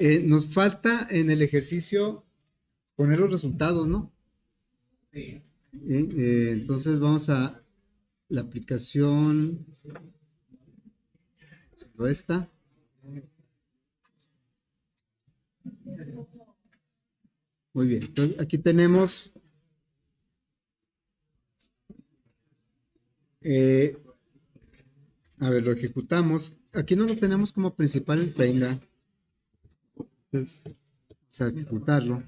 Nos falta en el ejercicio poner los resultados, ¿no? Sí. Entonces vamos a la aplicación, siendo esta. Muy bien, entonces aquí tenemos, eh, a ver, lo ejecutamos. Aquí no lo tenemos como principal el Prenga. Entonces, vamos a ejecutarlo.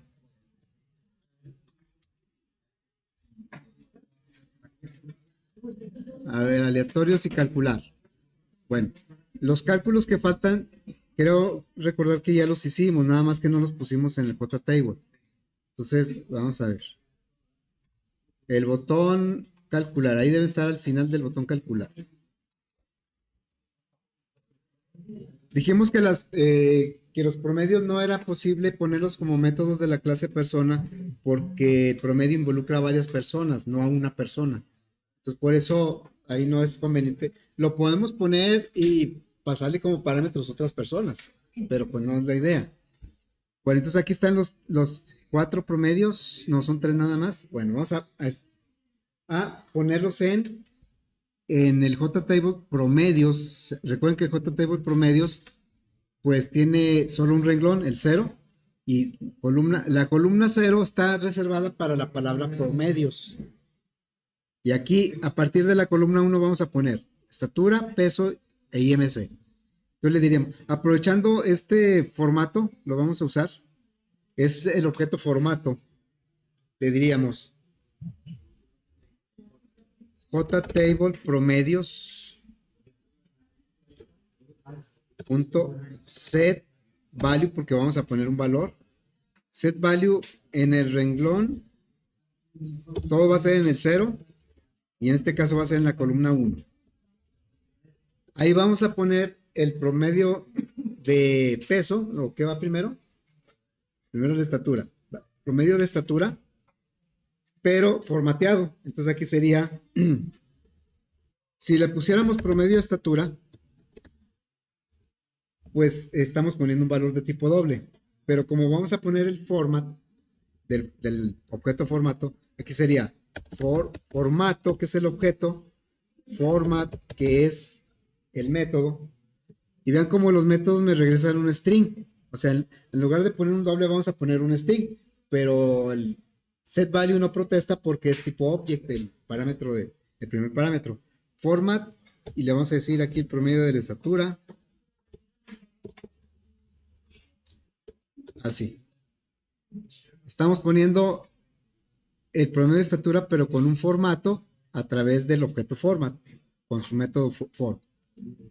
A ver, aleatorios y calcular. Bueno, los cálculos que faltan, creo recordar que ya los hicimos, nada más que no los pusimos en el JTable. Entonces, vamos a ver. El botón calcular, ahí debe estar al final del botón calcular. Dijimos que que los promedios no era posible ponerlos como métodos de la clase persona porque el promedio involucra a varias personas, no a una persona. Entonces, por eso ahí no es conveniente. Lo podemos poner y pasarle como parámetros a otras personas, pero pues no es la idea. Bueno, entonces aquí están los cuatro promedios, no son tres nada más. Bueno, vamos a ponerlos en el JTable promedios. Recuerden que el JTable promedios pues tiene solo un renglón, el cero, y la columna cero está reservada para la palabra promedios. Y aquí, a partir de la columna uno vamos a poner estatura, peso e IMC. Entonces le diríamos, aprovechando este formato, lo vamos a usar, es el objeto formato, le diríamos JTable promedios punto set value, porque vamos a poner un valor, set value en el renglón, todo va a ser en el cero, y en este caso va a ser en la columna uno. Ahí vamos a poner el promedio de peso, o qué va primero, primero la estatura, promedio de estatura, pero formateado. Entonces aquí sería, si le pusiéramos promedio de estatura, pues estamos poniendo un valor de tipo doble. Pero como vamos a poner el format del objeto formato, aquí sería formato, que es el objeto, format, que es el método. Y vean cómo los métodos me regresan un string. O sea, en lugar de poner un doble, vamos a poner un string. Pero el set value no protesta porque es tipo object, el primer parámetro. Format, y le vamos a decir aquí el promedio de la estatura. Así. Estamos poniendo el promedio de estatura, pero con un formato a través del objeto format, con su método form.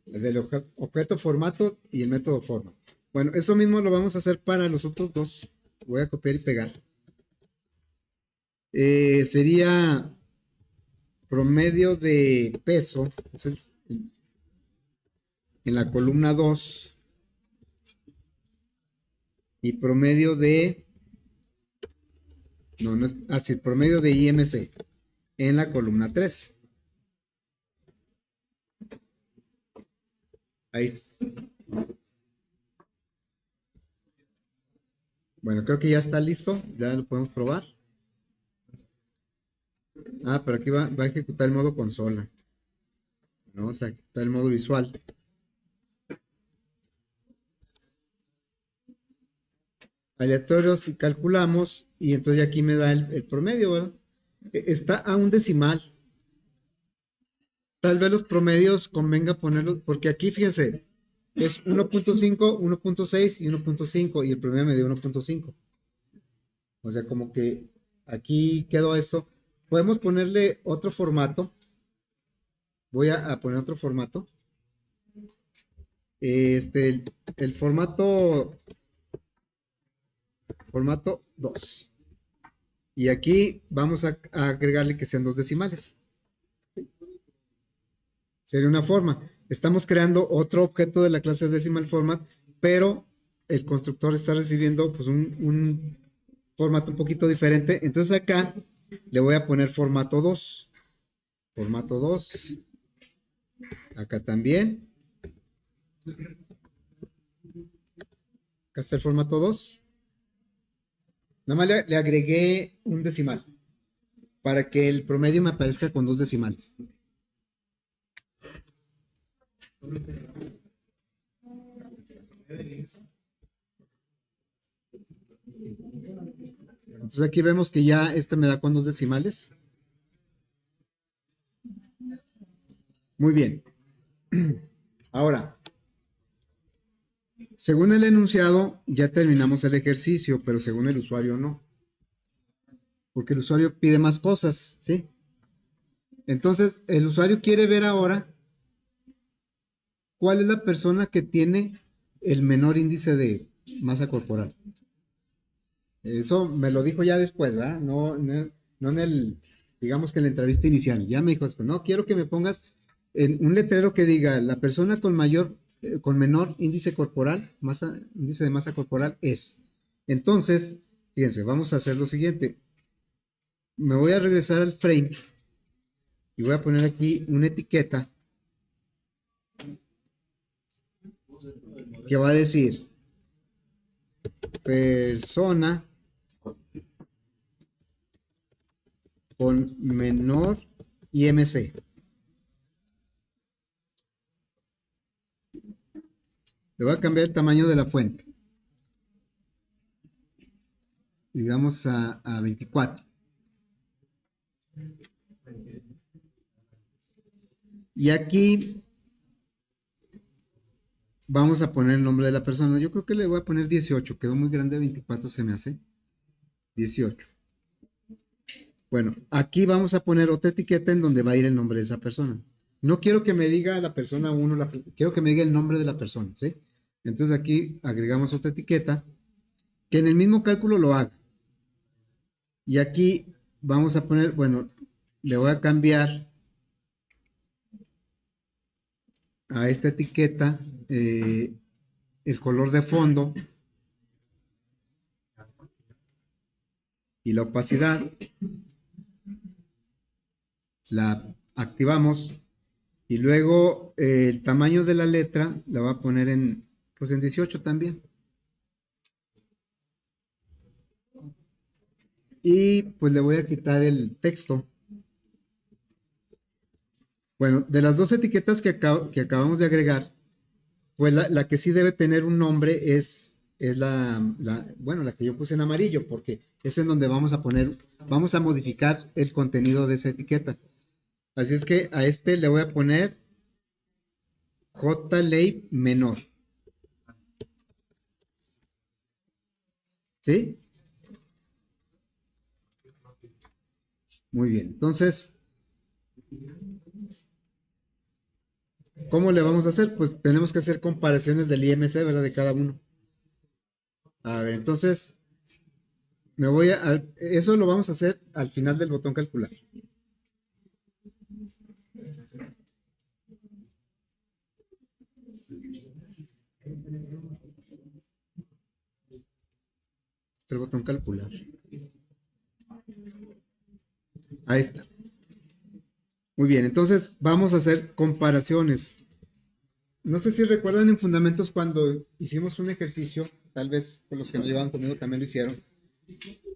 Del objeto formato y el método format. Bueno, eso mismo lo vamos a hacer para los otros dos. Voy a copiar y pegar. Sería promedio de peso, es en la columna 2, y promedio de, no es así, promedio de IMC en la columna 3. Ahí está. Bueno, creo que ya está listo, ya lo podemos probar. Ah, pero aquí va a ejecutar el modo consola. Vamos a ejecutar el modo visual. Aleatorios y calculamos, y entonces aquí me da el promedio, ¿verdad? Está a un decimal. Tal vez los promedios convenga ponerlos, porque aquí fíjense, es 1.5, 1.6 y 1.5, y el promedio me dio 1.5. O sea, como que aquí quedó esto. Podemos ponerle otro formato. Voy a poner otro formato. El formato 2. Y aquí vamos a agregarle que sean dos decimales. Sería una forma. Estamos creando otro objeto de la clase decimal format, pero el constructor está recibiendo pues un formato un poquito diferente. Entonces acá le voy a poner formato 2. Formato 2. Acá también. Acá está el formato 2. Nada más le agregué un decimal para que el promedio me aparezca con 2 decimales. Entonces aquí vemos que ya este me da con 2 decimales. Muy bien. Ahora, según el enunciado, ya terminamos el ejercicio, pero según el usuario no. Porque el usuario pide más cosas, ¿sí? Entonces, el usuario quiere ver ahora cuál es la persona que tiene el menor índice de masa corporal. Eso me lo dijo ya después, ¿verdad? No en el, digamos que en la entrevista inicial. Ya me dijo después, no, quiero que me pongas en un letrero que diga, la persona con menor índice corporal, índice de masa corporal es. Entonces, fíjense, vamos a hacer lo siguiente. Me voy a regresar al frame y voy a poner aquí una etiqueta que va a decir persona con menor IMC. Le voy a cambiar el tamaño de la fuente. Digamos a 24. Y aquí vamos a poner el nombre de la persona. Yo creo que le voy a poner 18. Quedó muy grande, 24 se me hace. 18. Bueno, aquí vamos a poner otra etiqueta en donde va a ir el nombre de esa persona. No quiero que me diga la persona 1, quiero que me diga el nombre de la persona, ¿sí? Entonces aquí agregamos otra etiqueta que en el mismo cálculo lo haga. Y aquí vamos a poner, bueno, le voy a cambiar a esta etiqueta el color de fondo y la opacidad. La activamos y luego el tamaño de la letra la va a poner pues en 18 también. Y pues le voy a quitar el texto. Bueno, de las dos etiquetas que acabamos de agregar, pues la que sí debe tener un nombre es bueno, la que yo puse en amarillo, porque es en donde vamos a modificar el contenido de esa etiqueta. Así es que a este le voy a poner JLAY menor. ¿Sí? Muy bien. Entonces, ¿cómo le vamos a hacer? Pues tenemos que hacer comparaciones del IMC, ¿verdad? De cada uno. A ver, entonces, eso lo vamos a hacer al final del botón calcular. Este es el botón calcular. Ahí está. Muy bien, entonces vamos a hacer comparaciones. No sé si recuerdan en Fundamentos cuando hicimos un ejercicio, tal vez con los que no llevaban conmigo también lo hicieron,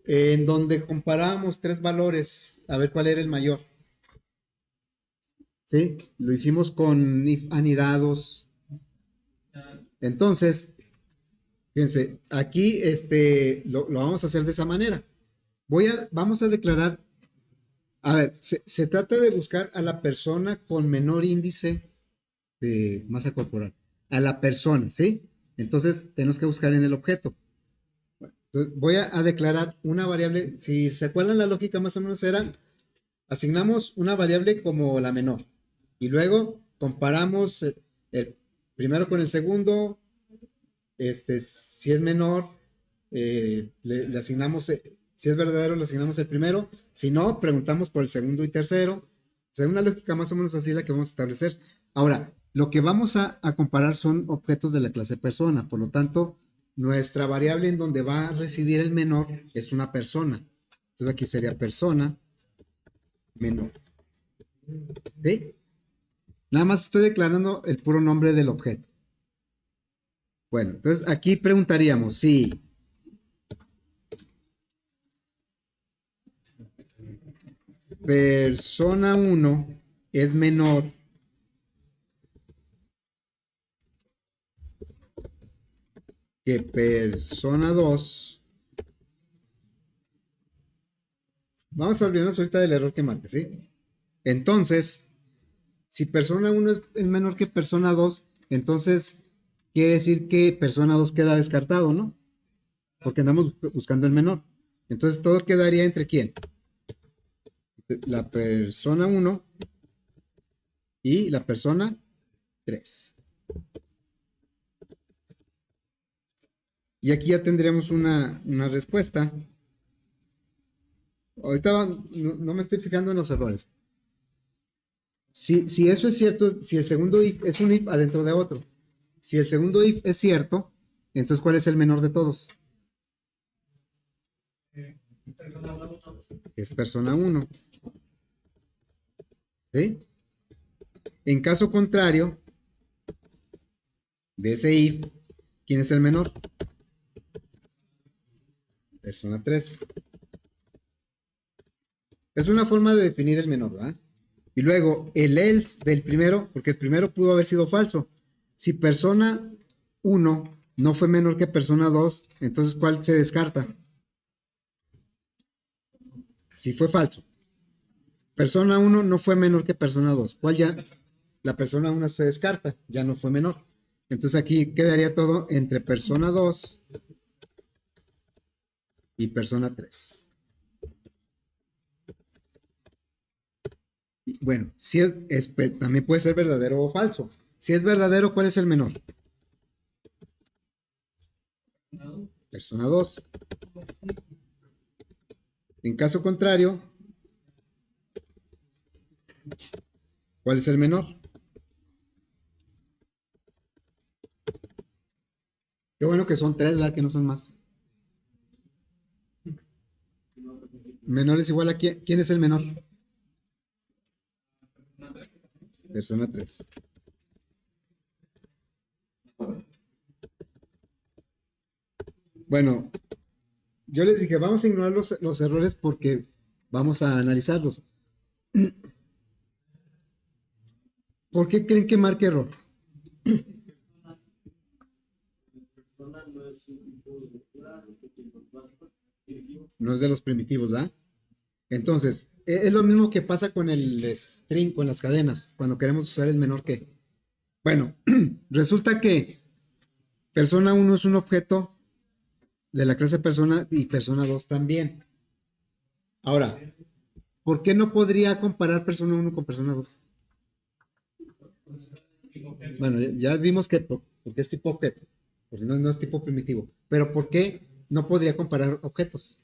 en donde comparábamos tres valores a ver cuál era el mayor. ¿Sí? Lo hicimos con anidados. Entonces, fíjense, aquí lo vamos a hacer de esa manera. Vamos a declarar, a ver, se trata de buscar a la persona con menor índice de masa corporal. A la persona, ¿sí? Entonces, tenemos que buscar en el objeto. Entonces, voy a declarar una variable, si se acuerdan la lógica más o menos era, asignamos una variable como la menor y luego comparamos el primero con el segundo, si es menor, le asignamos, si es verdadero, le asignamos el primero, si no, preguntamos por el segundo y tercero. O sea, una lógica más o menos así la que vamos a establecer. Ahora, lo que vamos a comparar son objetos de la clase persona, por lo tanto, nuestra variable en donde va a residir el menor es una persona. Entonces aquí sería persona menor. ¿Sí? Nada más estoy declarando el puro nombre del objeto. Bueno, entonces aquí preguntaríamos si persona uno es menor que persona 2. Vamos a olvidarnos ahorita del error que marca, ¿sí? Entonces, si persona uno es menor que persona 2, entonces quiere decir que persona 2 queda descartado, ¿no? Porque andamos buscando el menor. Entonces todo quedaría entre quién? La persona uno y la persona 3. Y aquí ya tendríamos una respuesta. Ahorita no me estoy fijando en los errores. Si eso es cierto, si el segundo if es un if adentro de otro, si el segundo if es cierto, entonces ¿cuál es el menor de todos? Es persona uno. ¿Sí? En caso contrario de ese if, ¿quién es el menor? Persona 3. Es una forma de definir el menor, ¿verdad? Y luego el else del primero, porque el primero pudo haber sido falso. Si persona uno no fue menor que persona 2, entonces ¿cuál se descarta? Si fue falso. Persona uno no fue menor que persona 2. ¿Cuál ya? La persona uno se descarta, ya no fue menor. Entonces aquí quedaría todo entre persona 2 y persona 3. Bueno, si también puede ser verdadero o falso. Si es verdadero, ¿cuál es el menor? Persona 2. En caso contrario, ¿cuál es el menor? Qué bueno que son 3, ¿verdad? Que no son más. Menor es igual a quién. ¿Quién es el menor? Persona 3. Bueno, yo les dije, vamos a ignorar los errores porque vamos a analizarlos. ¿Por qué creen que marque error? No es de los primitivos, ¿verdad? Entonces, es lo mismo que pasa con el string, con las cadenas, cuando queremos usar el menor que. Bueno, resulta que persona uno es un objeto de la clase persona y persona 2 también. Ahora, ¿por qué no podría comparar persona uno con persona 2? Bueno, ya vimos que porque es tipo objeto, porque no es tipo primitivo. Pero ¿por qué no podría comparar objetos?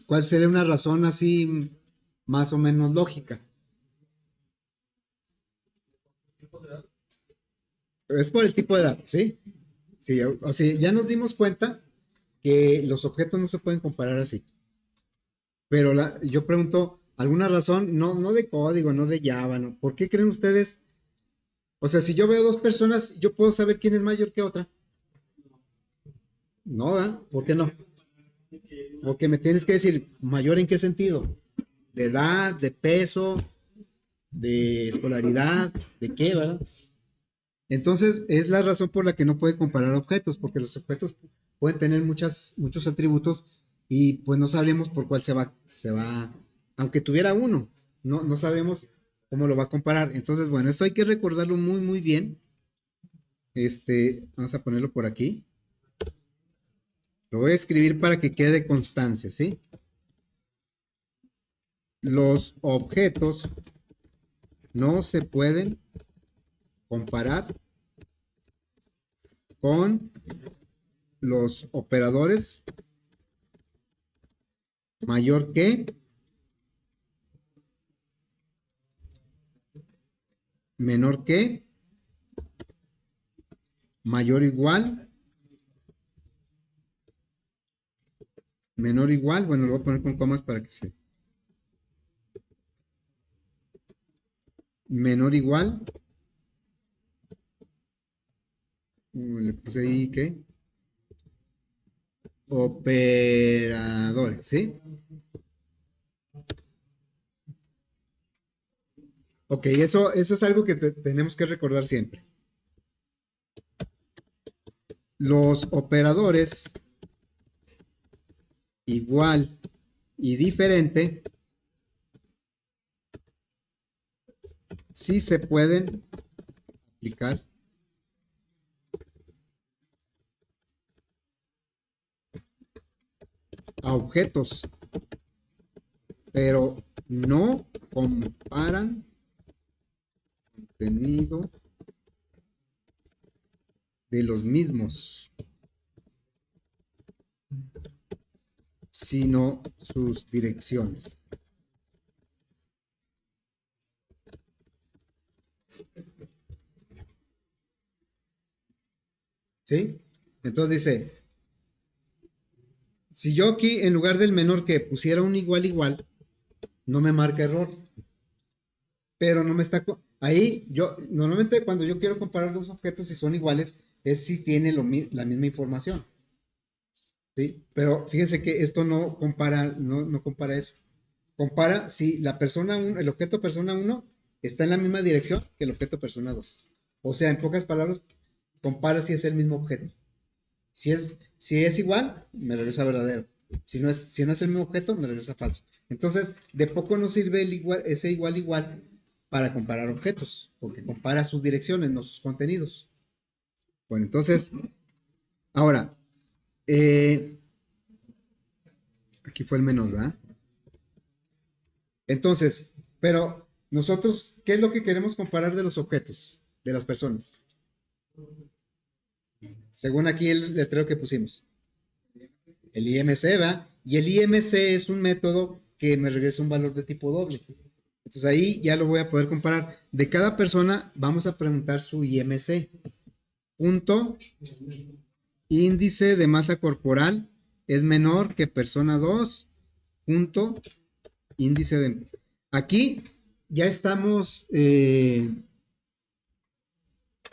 ¿Cuál sería una razón así más o menos lógica? Es por el tipo de datos, ¿sí? Sí, o sea, ya nos dimos cuenta que los objetos no se pueden comparar así. Pero yo pregunto, ¿alguna razón? No de código, no de Java, ¿no? ¿Por qué creen ustedes? O sea, si yo veo dos personas, ¿yo puedo saber quién es mayor que otra? No, ¿verdad? ¿Por qué no? Porque me tienes que decir, ¿mayor en qué sentido? ¿De edad, de peso, de escolaridad, de qué, verdad? Entonces, es la razón por la que no puede comparar objetos, porque los objetos pueden tener muchos atributos y pues no sabríamos por cuál aunque tuviera uno, no sabemos cómo lo va a comparar. Entonces, bueno, esto hay que recordarlo muy, muy bien. Vamos a ponerlo por aquí. Lo voy a escribir para que quede constancia, ¿sí? Los objetos no se pueden comparar con los operadores mayor que, menor que, mayor o igual, menor o igual, bueno, lo voy a poner con comas para que se, menor o igual, le le puse ahí, ¿qué? Operadores, ¿sí? Ok, eso es algo que tenemos que recordar siempre. Los operadores igual y diferente sí se pueden aplicar a objetos, pero no comparan contenido de los mismos, sino sus direcciones. ¿Sí? Entonces dice, si yo aquí en lugar del menor que pusiera un igual igual, no me marca error, pero no me está... Ahí yo, normalmente cuando yo quiero comparar dos objetos si son iguales, es si tiene la misma información. ¿Sí? Pero fíjense que esto no compara, no compara eso. Compara si la persona 1, el objeto persona 1 está en la misma dirección que el objeto persona 2. O sea, en pocas palabras, compara si es el mismo objeto. Si es igual, me regresa verdadero. Si no es el mismo objeto, me regresa falso. Entonces, de poco nos sirve ese igual igual para comparar objetos, porque compara sus direcciones, no sus contenidos. Bueno, entonces, ahora, eh, aquí fue el menor, ¿verdad? Entonces, pero nosotros, ¿qué es lo que queremos comparar de los objetos, de las personas? Según aquí el letrero que pusimos. El IMC, ¿va? Y el IMC es un método que me regresa un valor de tipo doble. Entonces ahí ya lo voy a poder comparar. De cada persona vamos a preguntar su IMC. Punto índice de masa corporal es menor que persona 2. Punto índice de... Aquí ya estamos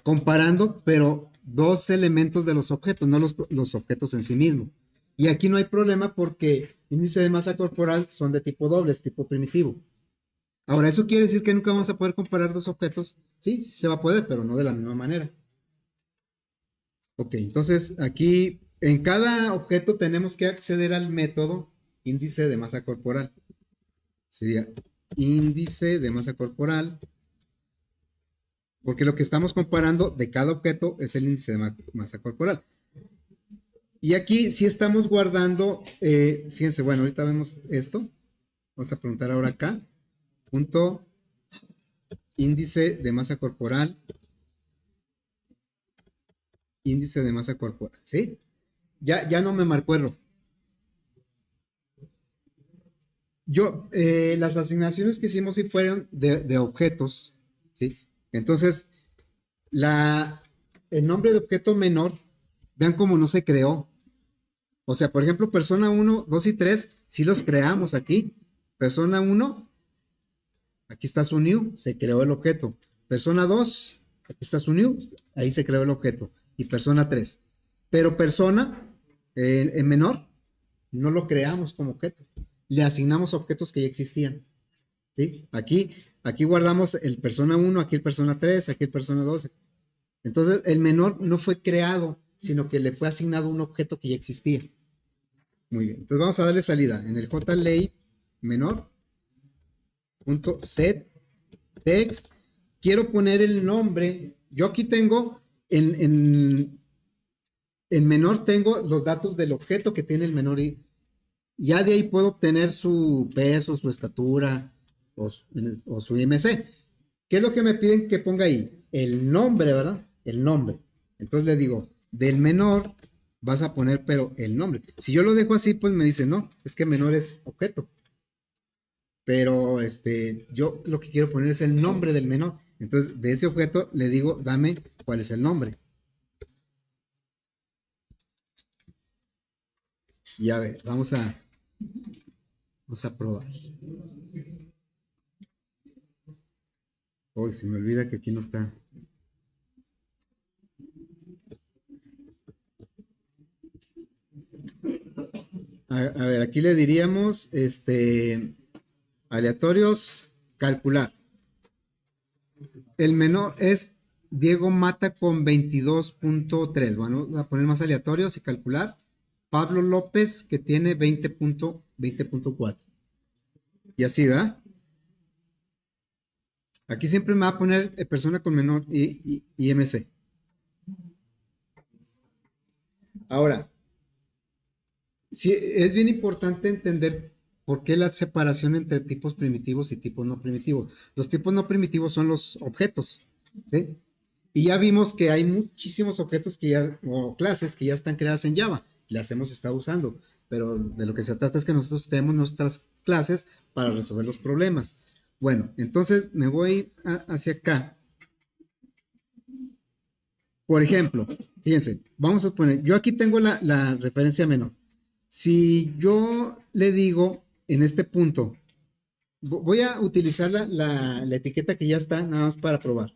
comparando, pero dos elementos de los objetos, no los objetos en sí mismos. Y aquí no hay problema porque índice de masa corporal son de tipo doble, es tipo primitivo. Ahora, ¿eso quiere decir que nunca vamos a poder comparar dos objetos? Sí, sí se va a poder, pero no de la misma manera. Ok, entonces aquí en cada objeto tenemos que acceder al método índice de masa corporal. Sería índice de masa corporal, porque lo que estamos comparando de cada objeto es el índice de masa corporal. Y aquí sí estamos guardando, fíjense, bueno, ahorita vemos esto. Vamos a preguntar ahora acá. Punto índice de masa corporal. Índice de masa corporal, ¿sí? Ya no me marcó error. Las asignaciones que hicimos sí fueron de objetos, ¿sí? Entonces, la, el nombre de objeto menor, vean cómo no se creó. O sea, por ejemplo, persona 1, 2 y 3, sí los creamos aquí. Persona 1, aquí está su new, se creó el objeto. Persona 2, aquí está su new, ahí se creó el objeto. Y persona 3. Pero persona, en menor, no lo creamos como objeto. Le asignamos objetos que ya existían. ¿Sí? Aquí guardamos el persona 1, aquí el persona 3, aquí el persona 2. Entonces, el menor no fue creado, sino que le fue asignado un objeto que ya existía. Muy bien. Entonces, vamos a darle salida. En el JLay menor, punto set text, quiero poner el nombre. Yo aquí tengo, en menor tengo los datos del objeto que tiene el menor y ya de ahí puedo obtener su peso, su estatura o su IMC. ¿Qué es lo que me piden que ponga ahí? El nombre, ¿verdad? El nombre. Entonces le digo, del menor vas a poner, pero el nombre. Si yo lo dejo así, pues me dice, no, es que menor es objeto. Pero yo lo que quiero poner es el nombre del menor. Entonces, de ese objeto le digo, dame cuál es el nombre. Y a ver, vamos a probar. Uy, se me olvida que aquí no está. A ver, aquí le diríamos, aleatorios, calcular. El menor es Diego Mata con 22.3. Bueno, vamos a poner más aleatorios y calcular. Pablo López que tiene 20.4. Y así, ¿verdad? Aquí siempre me va a poner persona con menor y MC. Ahora, sí, es bien importante entender por qué la separación entre tipos primitivos y tipos no primitivos. Los tipos no primitivos son los objetos, ¿sí? Y ya vimos que hay muchísimos objetos que ya, o clases que ya están creadas en Java, las hemos estado usando, pero de lo que se trata es que nosotros creemos nuestras clases para resolver los problemas. Bueno, entonces me voy hacia acá. Por ejemplo, fíjense, vamos a poner, yo aquí tengo la referencia menor. Si yo le digo en este punto, voy a utilizar la etiqueta que ya está, nada más para probar.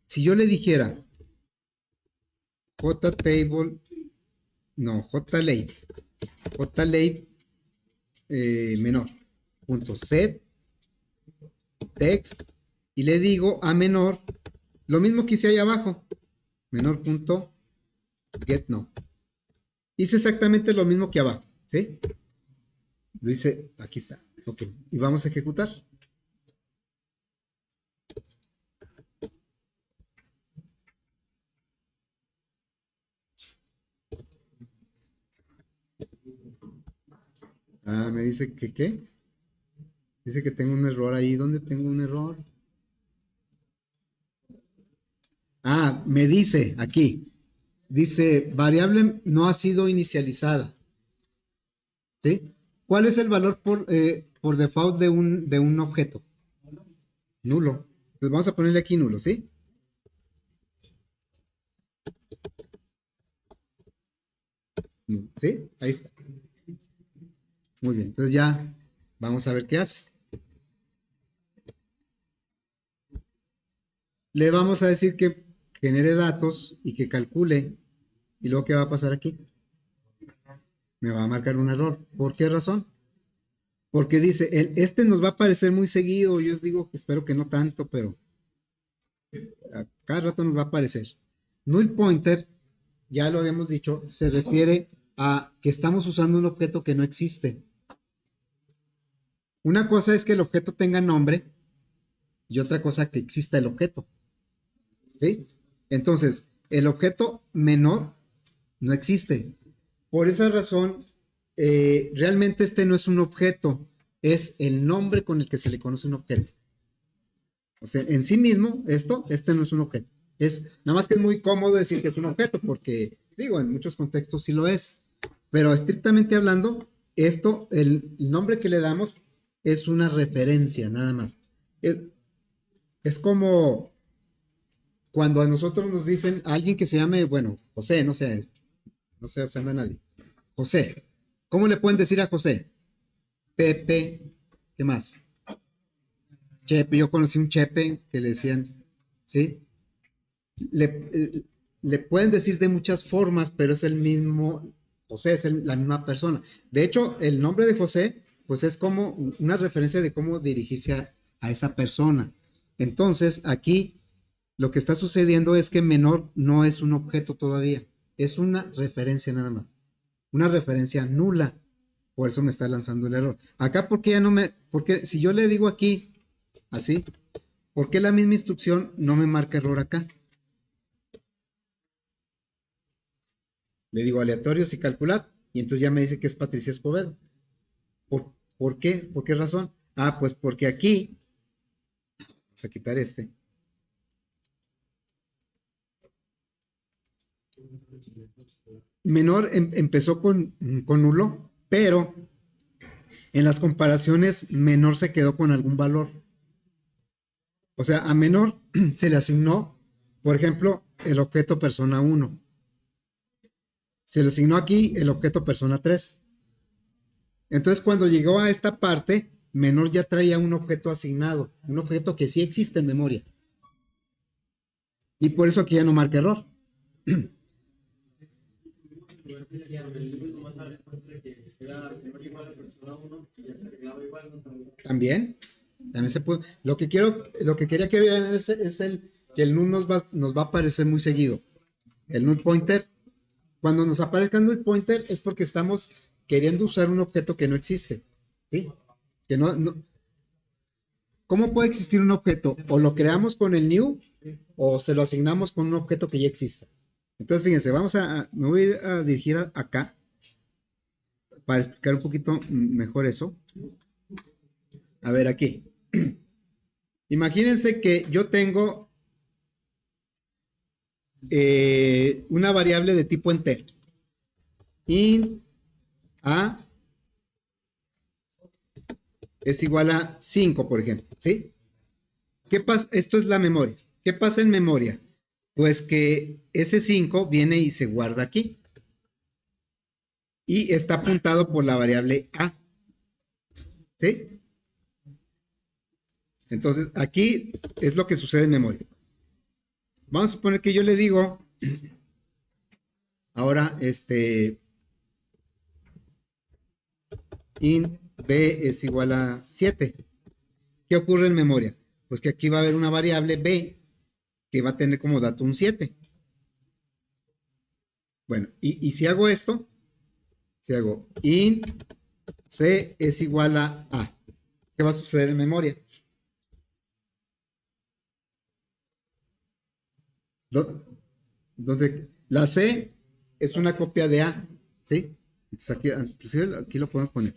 Si yo le dijera JTable, no, JLate, JLate menor, punto set, text, y le digo a menor, lo mismo que hice ahí abajo, menor punto get no. Hice exactamente lo mismo que abajo, ¿sí? Lo hice, aquí está, ok, y vamos a ejecutar. Ah, me dice que ¿qué? Dice que tengo un error ahí. ¿Dónde tengo un error? Ah, me dice aquí. Dice, variable no ha sido inicializada. ¿Sí? ¿Cuál es el valor por default de un objeto? Nulo. Entonces vamos a ponerle aquí nulo, ¿sí? ¿Sí? Ahí está. Muy bien. Entonces ya vamos a ver qué hace. Le vamos a decir que genere datos y que calcule. ¿Y luego qué va a pasar aquí? Me va a marcar un error. ¿Por qué razón? Porque dice, este nos va a aparecer muy seguido. Yo digo que espero que no tanto, pero a cada rato nos va a aparecer. Null pointer, ya lo habíamos dicho, se refiere a que estamos usando un objeto que no existe. Una cosa es que el objeto tenga nombre y otra cosa que exista el objeto. ¿Sí? Entonces, el objeto menor no existe. Por esa razón, realmente este no es un objeto, es el nombre con el que se le conoce un objeto. O sea, en sí mismo, este no es un objeto. Nada más que es muy cómodo decir que es un objeto, porque, digo, en muchos contextos sí lo es. Pero estrictamente hablando, el nombre que le damos es una referencia, nada más. Es, es como cuando a nosotros nos dicen a alguien que se llame, bueno, José, no se ofenda a nadie. José. ¿Cómo le pueden decir a José? Pepe, ¿qué más? Chepe, yo conocí un Chepe que le decían, ¿sí? Le pueden decir de muchas formas, pero es el mismo, José es la misma persona. De hecho, el nombre de José, pues es como una referencia de cómo dirigirse a esa persona. Entonces, aquí lo que está sucediendo es que menor no es un objeto todavía, es una referencia nada más, una referencia nula. Por eso me está lanzando el error. Acá, porque ya no me, porque si yo le digo aquí, así, ¿por qué la misma instrucción no me marca error acá? Le digo aleatorios y calcular, y entonces ya me dice que es Patricia Escobedo. ¿Por qué? ¿Por qué razón? Ah, pues porque aquí, vamos a quitar este, menor empezó con nulo, pero en las comparaciones menor se quedó con algún valor. O sea, a menor se le asignó, por ejemplo, el objeto persona uno. Se le asignó aquí el objeto persona 3. Entonces, cuando llegó a esta parte, menor ya traía un objeto asignado, un objeto que sí existe en memoria. Y por eso aquí ya no marca error. También se puede. Lo que quería que vieran es que el null nos va a aparecer muy seguido. El null pointer, cuando nos aparezca el null pointer es porque estamos queriendo usar un objeto que no existe. ¿Sí? Que ¿Cómo puede existir un objeto? O lo creamos con el new o se lo asignamos con un objeto que ya exista. Entonces, fíjense, me voy a ir a dirigir acá para explicar un poquito mejor eso. A ver, aquí. Imagínense que yo tengo una variable de tipo entero. Int a es igual a 5, por ejemplo, ¿sí? ¿Qué pasa? Esto es la memoria. ¿Qué pasa en memoria? Pues que ese 5 viene y se guarda aquí. Y está apuntado por la variable a. ¿Sí? Entonces, aquí es lo que sucede en memoria. Vamos a suponer que yo le digo, ahora, int b es igual a 7. ¿Qué ocurre en memoria? Pues que aquí va a haber una variable b que va a tener como dato un 7. Bueno, y si hago esto, si hago int c es igual a, ¿qué va a suceder en memoria? Donde la c es una copia de a, ¿sí? Entonces aquí, inclusive aquí lo podemos poner.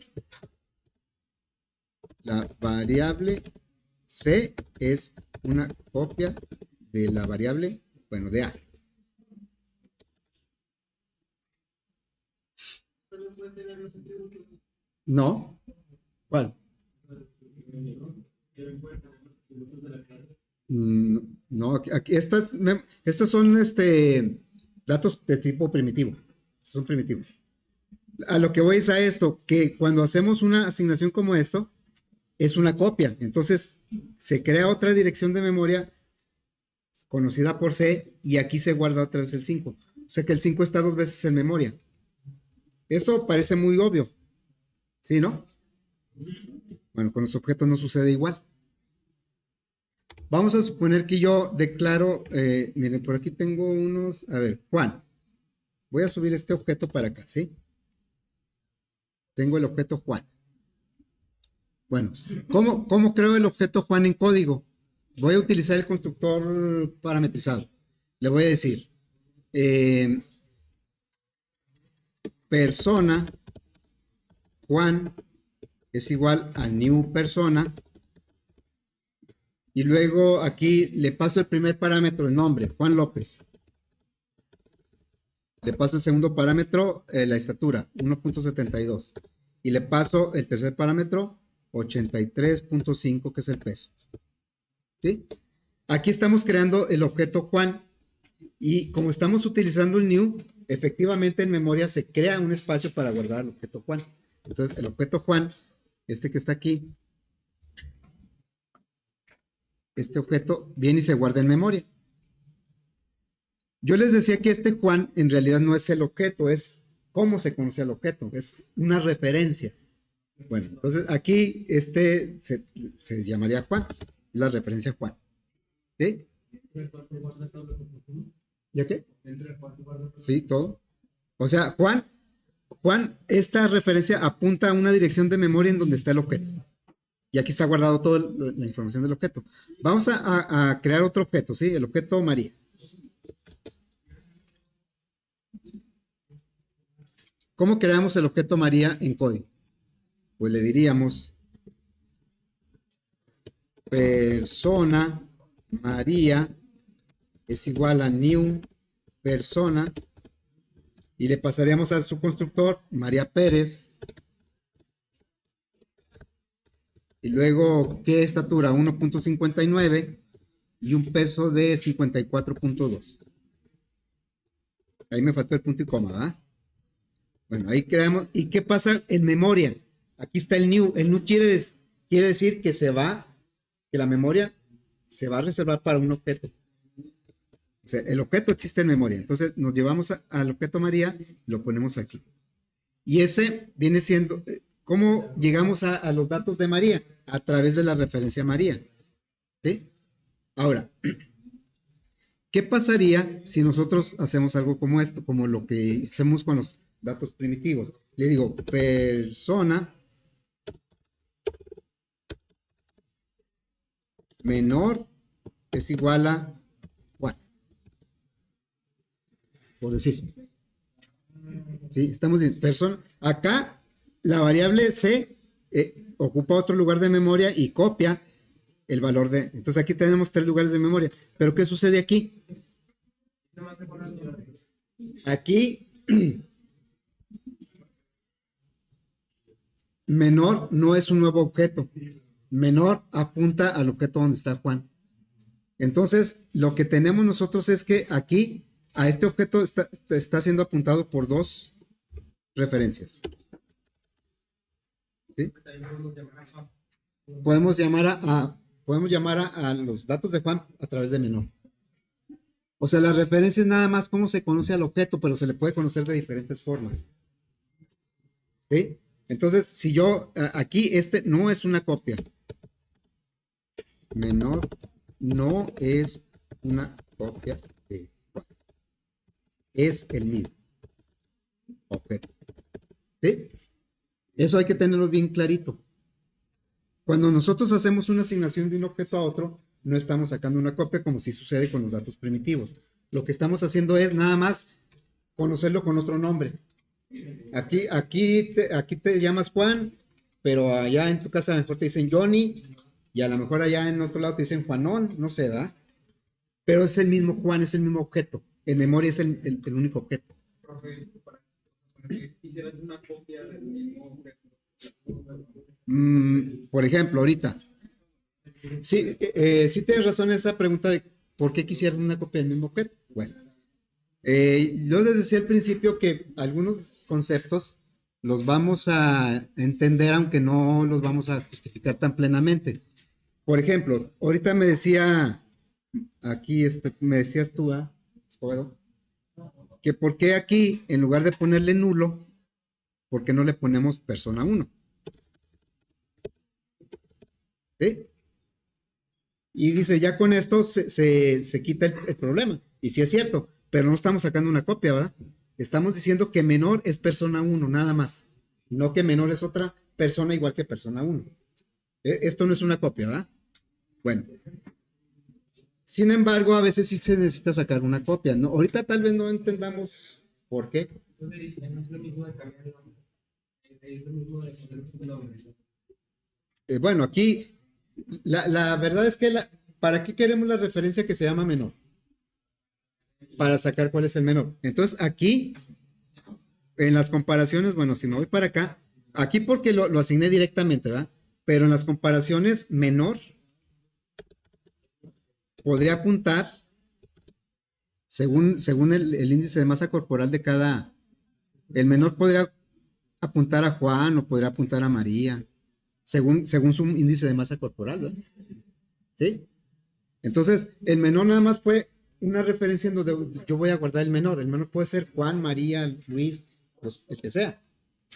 La variable c es una copia de la variable, bueno, de a. No. ¿Cuál? No, aquí estas son datos de tipo primitivo. Son primitivos. A lo que voy es a esto, que cuando hacemos una asignación como esto, es una copia. Entonces, se crea otra dirección de memoria conocida por C y aquí se guarda otra vez el 5. O sea que el 5 está dos veces en memoria. Eso parece muy obvio. ¿Sí, no? Bueno, con los objetos no sucede igual. Vamos a suponer que yo declaro, miren, por aquí tengo unos, a ver, Juan. Voy a subir este objeto para acá, ¿sí? Tengo el objeto Juan. Bueno, ¿cómo creo el objeto Juan en código? Voy a utilizar el constructor parametrizado. Le voy a decir, persona Juan es igual a new persona. Y luego aquí le paso el primer parámetro, el nombre, Juan López. Le paso el segundo parámetro, la estatura, 1.72. Y le paso el tercer parámetro, 83.5, que es el peso. ¿Sí? Aquí estamos creando el objeto Juan. Y como estamos utilizando el new, efectivamente en memoria se crea un espacio para guardar el objeto Juan. Entonces, el objeto Juan, este que está aquí, este objeto viene y se guarda en memoria. Yo les decía que este Juan en realidad no es el objeto, es cómo se conoce el objeto, es una referencia. Bueno, entonces aquí se llamaría Juan, la referencia Juan. ¿Sí? ¿Ya qué? Sí, todo. O sea, Juan, esta referencia apunta a una dirección de memoria en donde está el objeto. Y aquí está guardado toda la información del objeto. Vamos a crear otro objeto, ¿sí? El objeto María. ¿Cómo creamos el objeto María en código? Pues le diríamos persona María es igual a new persona y le pasaríamos a su constructor María Pérez y luego qué estatura 1.59 y un peso de 54.2. Ahí me faltó el punto y coma, ¿verdad? Bueno, ahí creamos. ¿Y qué pasa en memoria? Aquí está el new. El new quiere decir que que la memoria se va a reservar para un objeto. O sea, el objeto existe en memoria. Entonces nos llevamos al objeto María y lo ponemos aquí. Y ese viene siendo, ¿cómo llegamos a los datos de María? a través de la referencia María. ¿Sí? Ahora, ¿qué pasaría si nosotros hacemos algo como esto, como lo que hacemos con los datos primitivos? Le digo, persona menor es igual a Juan, por decir. ¿Sí? Estamos en persona. Acá la variable C ocupa otro lugar de memoria y copia el valor de... Entonces aquí tenemos 3 lugares de memoria. Pero ¿qué sucede aquí? Aquí menor no es un nuevo objeto. Menor apunta al objeto donde está Juan. Entonces, lo que tenemos nosotros es que aquí a este objeto está siendo apuntado por 2 referencias. ¿Sí? Podemos llamar a los datos de Juan a través de menor. O sea, la referencia es nada más cómo se conoce al objeto, pero se le puede conocer de diferentes formas. ¿Sí? Entonces, si yo aquí este no es una copia. Menor no es una copia de Juan. Es el mismo objeto. ¿Sí? Eso hay que tenerlo bien clarito. Cuando nosotros hacemos una asignación de un objeto a otro, no estamos sacando una copia como si sucede con los datos primitivos. Lo que estamos haciendo es nada más conocerlo con otro nombre. Aquí te llamas Juan, pero allá en tu casa a lo mejor te dicen Johnny, y a lo mejor allá en otro lado te dicen Juanón, no sé, ¿verdad? Pero es el mismo Juan, es el mismo objeto. En memoria es el único objeto. Quisieras una copia del mismo objeto. Por ejemplo, ahorita. Sí, sí tienes razón en esa pregunta de por qué quisieran una copia del mismo objeto. Bueno, yo les decía al principio que algunos conceptos los vamos a entender aunque no los vamos a justificar tan plenamente. Por ejemplo, ahorita me decía, aquí me decías tú, Escobedo, que por qué aquí, en lugar de ponerle nulo, ¿por qué no le ponemos persona 1? ¿Sí? Y dice, ya con esto se quita el problema. Y sí es cierto, pero no estamos sacando una copia, ¿verdad? Estamos diciendo que menor es persona 1, nada más. No que menor es otra persona igual que persona 1. Esto no es una copia, ¿verdad? Bueno. Sin embargo, a veces sí se necesita sacar una copia, ¿no? Ahorita tal vez no entendamos por qué. Entonces no es lo mismo de cambiar el nombre. Es lo mismo de poner un nombre. Bueno, aquí la verdad es que ¿para qué queremos la referencia que se llama menor? Para sacar cuál es el menor. Entonces aquí, en las comparaciones, bueno, si me voy para acá, aquí porque lo asigné directamente, ¿verdad? Pero en las comparaciones, menor podría apuntar, según el índice de masa corporal de cada, el menor podría apuntar a Juan o podría apuntar a María, según su índice de masa corporal, ¿verdad? ¿Sí? Entonces, el menor nada más fue una referencia en donde yo voy a guardar el menor. El menor puede ser Juan, María, Luis, pues, el que sea.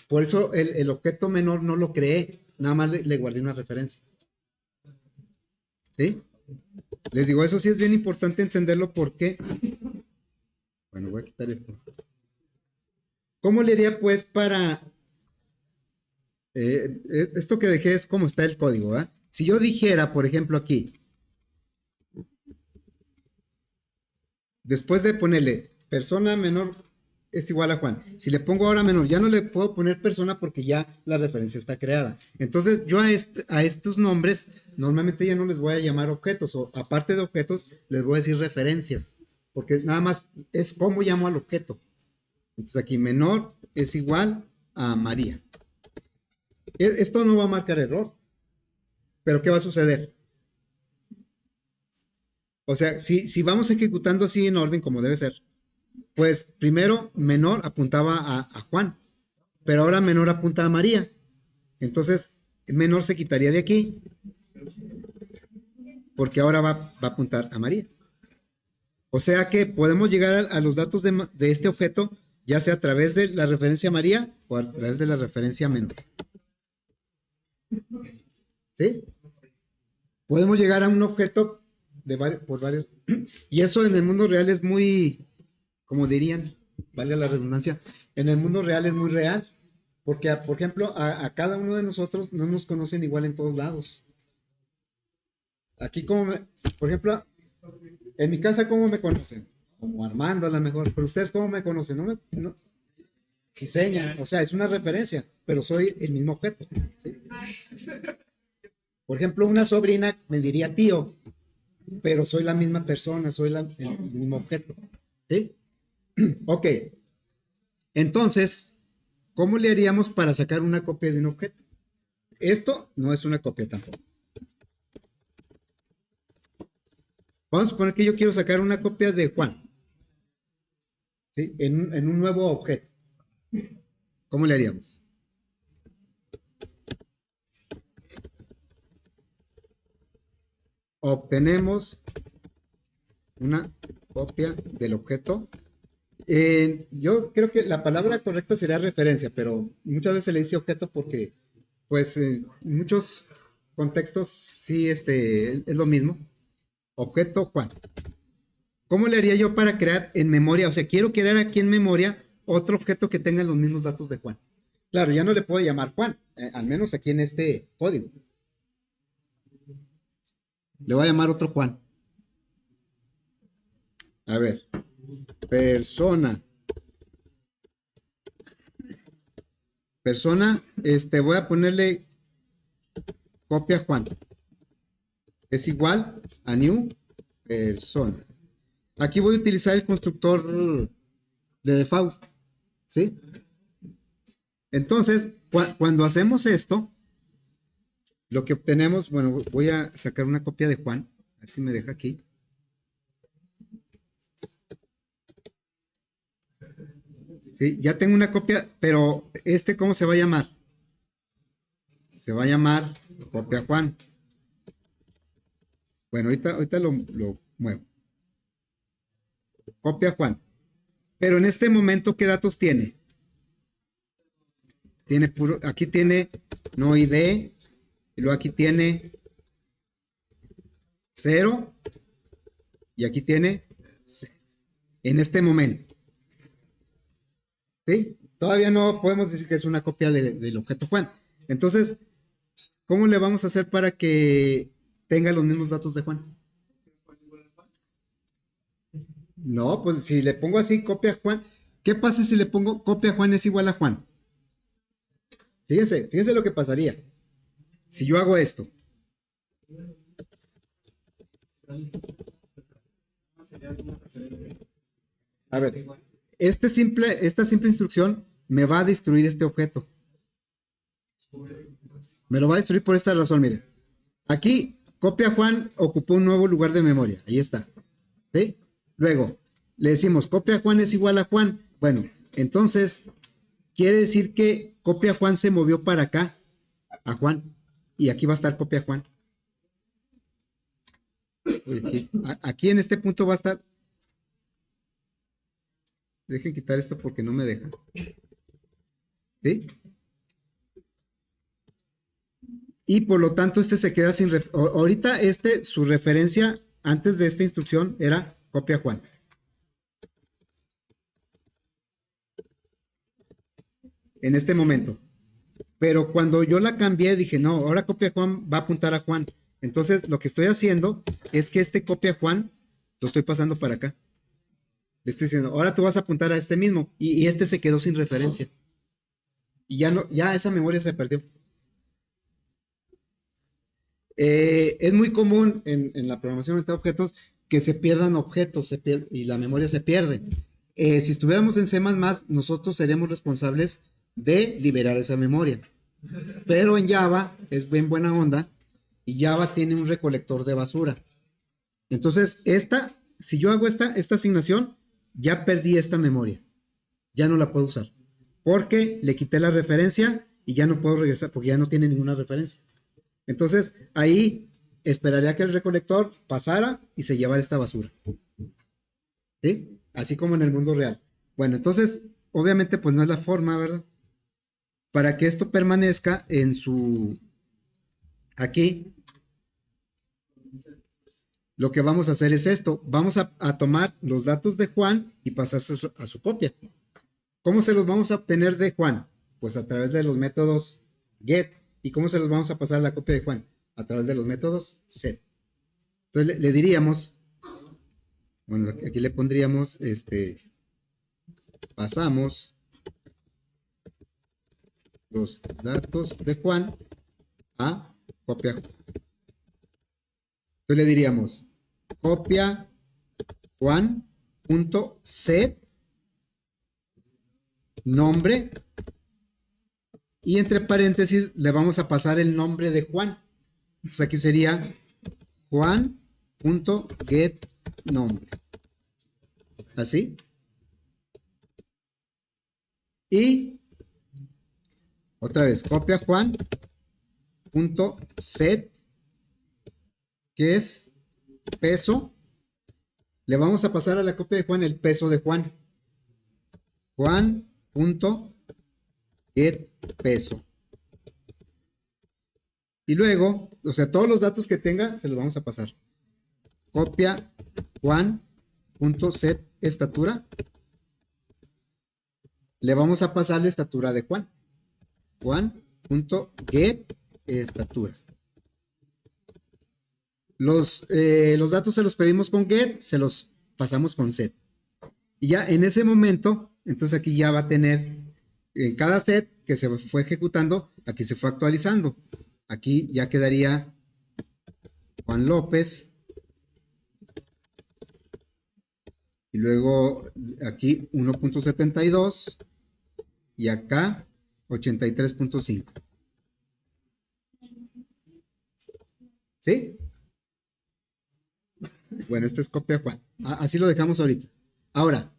Por eso el objeto menor no lo creé, nada más le guardé una referencia. ¿Sí? Les digo, eso sí es bien importante entenderlo porque... Bueno, voy a quitar esto. ¿Cómo le haría pues para... esto que dejé es como está el código, ¿verdad? Si yo dijera, por ejemplo, aquí, después de ponerle persona menor es igual a Juan, si le pongo ahora menor, ya no le puedo poner persona porque ya la referencia está creada. Entonces yo a estos nombres normalmente ya no les voy a llamar objetos, o aparte de objetos les voy a decir referencias, porque nada más es cómo llamo al objeto. Entonces aquí menor es igual a María. Esto no va a marcar error, pero ¿qué va a suceder? O sea, si vamos ejecutando así en orden como debe ser, pues primero menor apuntaba a Juan, pero ahora menor apunta a María. Entonces, menor se quitaría de aquí, porque ahora va a apuntar a María. O sea que podemos llegar a los datos de este objeto, ya sea a través de la referencia María o a través de la referencia menor. ¿Sí? Podemos llegar a un objeto por varios. Y eso en el mundo real es muy, como dirían, valga la redundancia, en el mundo real es muy real. Porque, por ejemplo, a cada uno de nosotros no nos conocen igual en todos lados. Aquí por ejemplo, en mi casa, ¿cómo me conocen? Como Armando a lo mejor, pero ustedes ¿cómo me conocen? No, Ciseña, o sea, es una referencia, pero soy el mismo objeto. ¿Sí? Por ejemplo, una sobrina me diría tío, pero soy la misma persona, soy el mismo objeto. ¿Sí? Ok, entonces, ¿cómo le haríamos para sacar una copia de un objeto? Esto no es una copia tampoco. Vamos a suponer que yo quiero sacar una copia de Juan, ¿sí? En un nuevo objeto. ¿Cómo le haríamos? Obtenemos una copia del objeto. Yo creo que la palabra correcta sería referencia, pero muchas veces se le dice objeto porque, pues, en muchos contextos sí, es lo mismo. Objeto Juan. ¿Cómo le haría yo para crear en memoria? O sea, quiero crear aquí en memoria otro objeto que tenga los mismos datos de Juan. Claro, ya no le puedo llamar Juan, al menos aquí en este código. Le voy a llamar otro Juan. A ver, persona. Persona, voy a ponerle copia Juan. Es igual a new persona. Aquí voy a utilizar el constructor de default, ¿sí? Entonces, cuando hacemos esto, lo que obtenemos, bueno, voy a sacar una copia de Juan, a ver si me deja aquí. Sí, ya tengo una copia, pero ¿cómo se va a llamar? Se va a llamar copia Juan. Bueno, ahorita lo muevo. Copia Juan. Pero en este momento, ¿qué datos tiene? Aquí tiene no ID, y luego aquí tiene 0, y aquí tiene 0. En este momento. ¿Sí? Todavía no podemos decir que es una copia del objeto Juan. Entonces, ¿cómo le vamos a hacer para que tenga los mismos datos de Juan? No, pues si le pongo así copia Juan, ¿qué pasa si le pongo copia Juan es igual a Juan? Fíjese lo que pasaría. Si yo hago esto. A ver, esta simple instrucción me va a destruir este objeto. Me lo va a destruir por esta razón, miren. Aquí, copia Juan ocupó un nuevo lugar de memoria. Ahí está. ¿Sí? Luego, le decimos copia Juan es igual a Juan. Bueno, entonces, quiere decir que copia Juan se movió para acá, a Juan. Y aquí va a estar copia Juan. Aquí en este punto va a estar. Dejen quitar esto porque no me deja. ¿Sí? Y por lo tanto se queda sin... Ahorita su referencia antes de esta instrucción era copia Juan. En este momento. Pero cuando yo la cambié dije, no, ahora copia Juan va a apuntar a Juan. Entonces lo que estoy haciendo es que copia Juan lo estoy pasando para acá. Le estoy diciendo, ahora tú vas a apuntar a este mismo. Y este se quedó sin referencia. Y ya esa memoria se perdió. Es muy común en la programación de objetos que se pierdan objetos y la memoria se pierde. Si estuviéramos en C++, nosotros seríamos responsables de liberar esa memoria. Pero en Java es bien buena onda y Java tiene un recolector de basura. Entonces, si yo hago esta asignación, ya perdí esta memoria. Ya no la puedo usar. Porque le quité la referencia y ya no puedo regresar porque ya no tiene ninguna referencia. Entonces, ahí esperaría que el recolector pasara y se llevara esta basura. ¿Sí? Así como en el mundo real. Bueno, entonces, obviamente, pues no es la forma, ¿verdad? Para que esto permanezca aquí lo que vamos a hacer es esto. Vamos a tomar los datos de Juan y pasarse a su copia. ¿Cómo se los vamos a obtener de Juan? Pues a través de los métodos get. ¿Y cómo se los vamos a pasar a la copia de Juan? A través de los métodos set. Entonces le diríamos, bueno, aquí le pondríamos, pasamos los datos de Juan a copia. Entonces le diríamos copia Juan.set nombre y entre paréntesis le vamos a pasar el nombre de Juan. Entonces aquí sería Juan.getNombre. Así. Y otra vez, copia Juan.set, que es peso. Le vamos a pasar a la copia de Juan el peso de Juan. Juan.getPeso. Y luego, o sea, todos los datos que tenga se los vamos a pasar. Copia Juan.set estatura. Le vamos a pasar la estatura de Juan. Juan.get estatura. Los datos se los pedimos con get, se los pasamos con set. Y ya en ese momento, entonces aquí ya va a tener en cada set que se fue ejecutando, aquí se fue actualizando. Aquí ya quedaría Juan López. Y luego aquí 1.72 y acá 83.5. ¿Sí? Bueno, esta es copia Juan. Así lo dejamos ahorita. Ahora,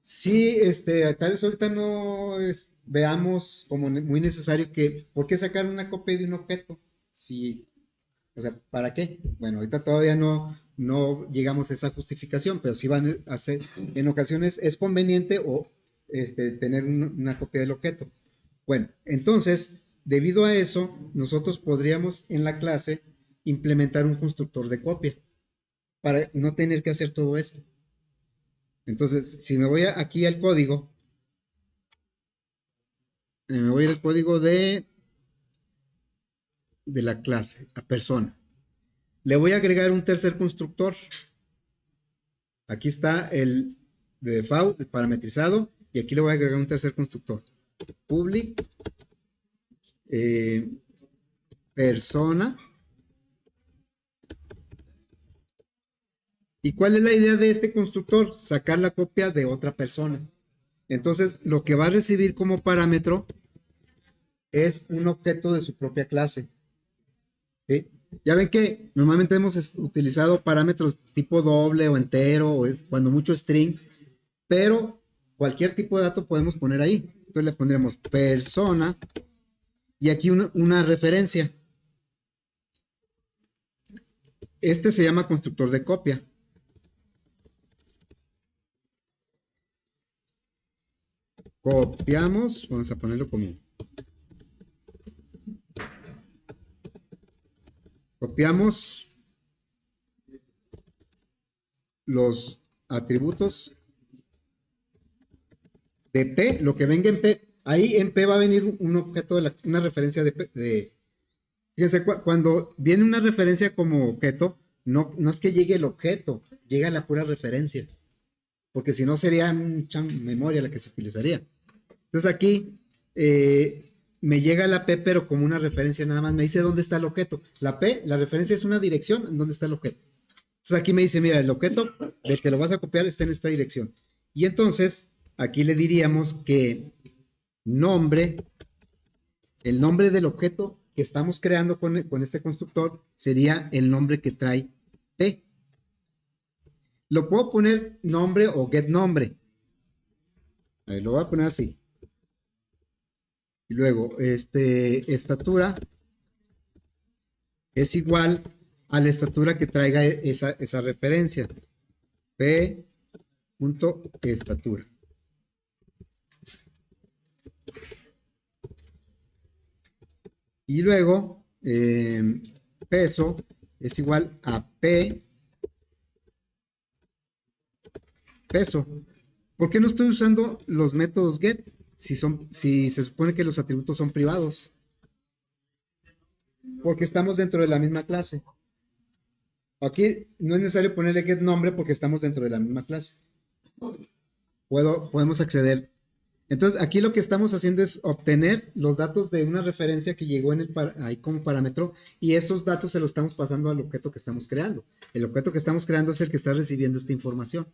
sí, tal vez ahorita no veamos como muy necesario que, ¿por qué sacar una copia de un objeto? Si, o sea, ¿para qué? Bueno, ahorita todavía no llegamos a esa justificación, pero sí van a ser, en ocasiones es conveniente o tener una copia del objeto. Bueno, entonces, debido a eso, nosotros podríamos en la clase implementar un constructor de copia para no tener que hacer todo esto. Entonces, si me voy aquí al código, me voy al código de la clase, a persona. Le voy a agregar un tercer constructor. Aquí está el de default, el parametrizado, y aquí le voy a agregar un tercer constructor. Public persona. ¿Y cuál es la idea de este constructor? Sacar la copia de otra persona. Entonces, lo que va a recibir como parámetro es un objeto de su propia clase. ¿Sí? Ya ven que normalmente hemos utilizado parámetros tipo doble o entero, o es cuando mucho string, pero cualquier tipo de dato podemos poner ahí. Entonces le pondremos persona y aquí una referencia. Este se llama constructor de copia. Copiamos, vamos a ponerlo como copiamos los atributos de P, lo que venga en P. Ahí en P va a venir un objeto una referencia de fíjense, cuando viene una referencia como objeto, no es que llegue el objeto, llega la pura referencia, porque si no sería mucha memoria la que se utilizaría. Entonces aquí me llega la P, pero como una referencia nada más, me dice dónde está el objeto. La P, la referencia es una dirección en dónde está el objeto. Entonces aquí me dice, mira, el objeto del que lo vas a copiar está en esta dirección. Y entonces aquí le diríamos que nombre, el nombre del objeto que estamos creando con este constructor sería el nombre que trae P. Lo puedo poner nombre o get nombre. Ahí lo voy a poner así. Y luego, estatura es igual a la estatura que traiga esa referencia. P.estatura. Y luego peso es igual a P peso. ¿Por qué no estoy usando los métodos get si se supone que los atributos son privados? Porque estamos dentro de la misma clase. Aquí no es necesario ponerle get nombre porque estamos dentro de la misma clase. Podemos acceder. Entonces, aquí lo que estamos haciendo es obtener los datos de una referencia que llegó ahí como parámetro y esos datos se los estamos pasando al objeto que estamos creando. El objeto que estamos creando es el que está recibiendo esta información.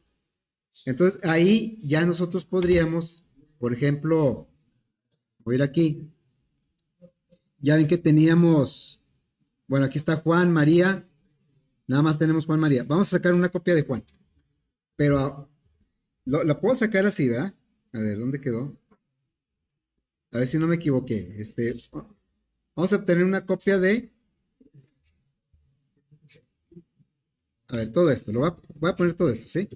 Entonces, ahí ya nosotros podríamos, por ejemplo, voy a ir aquí. Ya ven que teníamos, bueno, aquí está Juan, María, nada más tenemos Juan, María. Vamos a sacar una copia de Juan, pero la puedo sacar así, ¿verdad? A ver, ¿dónde quedó? A ver si no me equivoqué. Vamos a obtener una copia de, a ver, todo esto, voy a poner todo esto, ¿sí?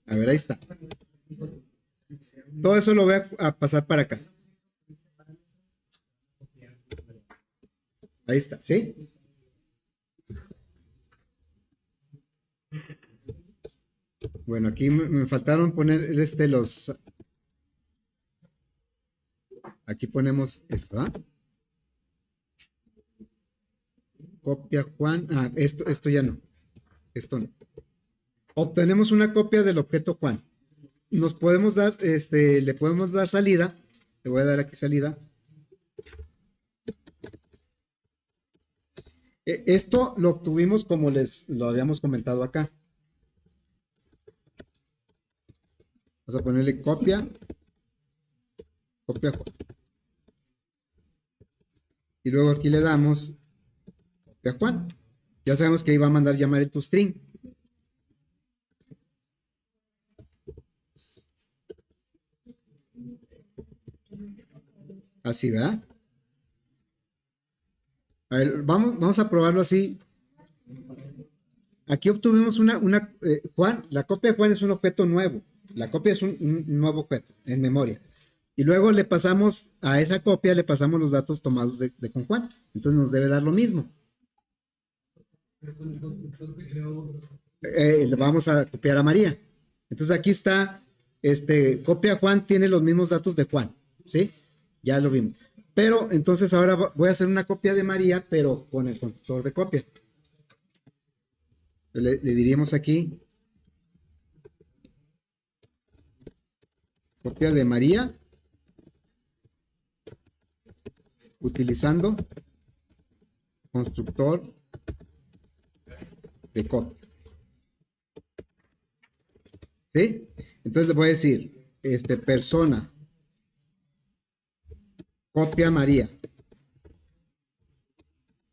A ver, ahí está. Todo eso lo voy a pasar para acá. Ahí está, ¿sí? Bueno, aquí me faltaron poner aquí ponemos esto, ¿ah? Copia Juan, esto ya no, esto no. Obtenemos una copia del objeto Juan. Nos podemos dar, le podemos dar salida, le voy a dar aquí salida. Esto lo obtuvimos como les lo habíamos comentado acá. Vamos a ponerle copia Juan. Y luego aquí le damos copia Juan. Ya sabemos que ahí va a mandar llamar el toString. Así, ¿verdad? A ver, vamos a probarlo así. Aquí obtuvimos Juan, la copia de Juan es un objeto nuevo. La copia es un nuevo objeto en memoria. Y luego le pasamos a esa copia, le pasamos los datos tomados de con Juan. Entonces nos debe dar lo mismo. Le vamos a copiar a María. Entonces aquí está, copia Juan tiene los mismos datos de Juan, ¿sí? Ya lo vimos. Pero entonces ahora voy a hacer una copia de María, pero con el constructor de copia. Le diríamos aquí, copia de María, utilizando constructor de copia. ¿Sí? Entonces le voy a decir, persona, copia María,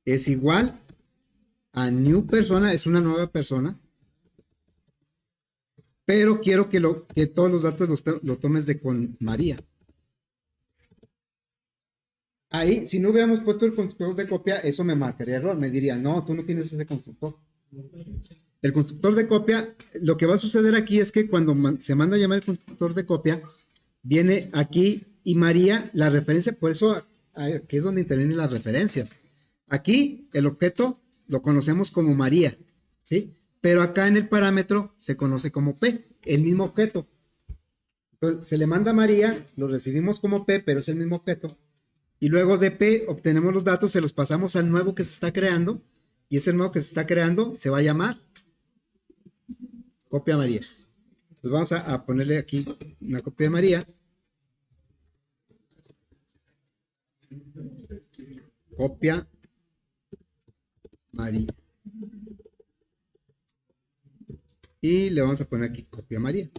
es igual a new persona, es una nueva persona, pero quiero que todos los datos lo tomes de con María. Ahí, si no hubiéramos puesto el constructor de copia, eso me marcaría error, me diría, no, tú no tienes ese constructor. El constructor de copia, lo que va a suceder aquí es que cuando se manda a llamar el constructor de copia, viene aquí y María, la referencia, por eso aquí es donde intervienen las referencias. Aquí el objeto lo conocemos como María, ¿sí? Pero acá en el parámetro se conoce como P, el mismo objeto. Entonces se le manda a María, lo recibimos como P, pero es el mismo objeto. Y luego de P obtenemos los datos, se los pasamos al nuevo que se está creando. Y ese nuevo que se está creando se va a llamar copia María. Entonces vamos a ponerle aquí una copia de María. Copia María. Y le vamos a poner aquí copia María.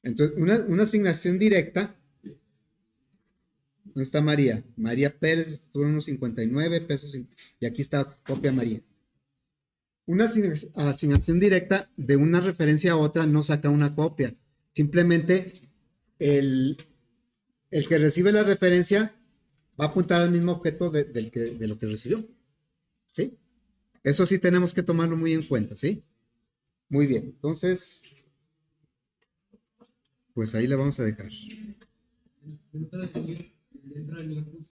Entonces, una asignación directa. ¿Dónde está María? María Pérez, fueron unos 59 pesos. Y aquí está copia María. Una asignación directa de una referencia a otra no saca una copia. Simplemente el que recibe la referencia va a apuntar al mismo objeto de lo que recibió. ¿Sí? Eso sí tenemos que tomarlo muy en cuenta, ¿sí? Muy bien, entonces, pues ahí la vamos a dejar. No te definí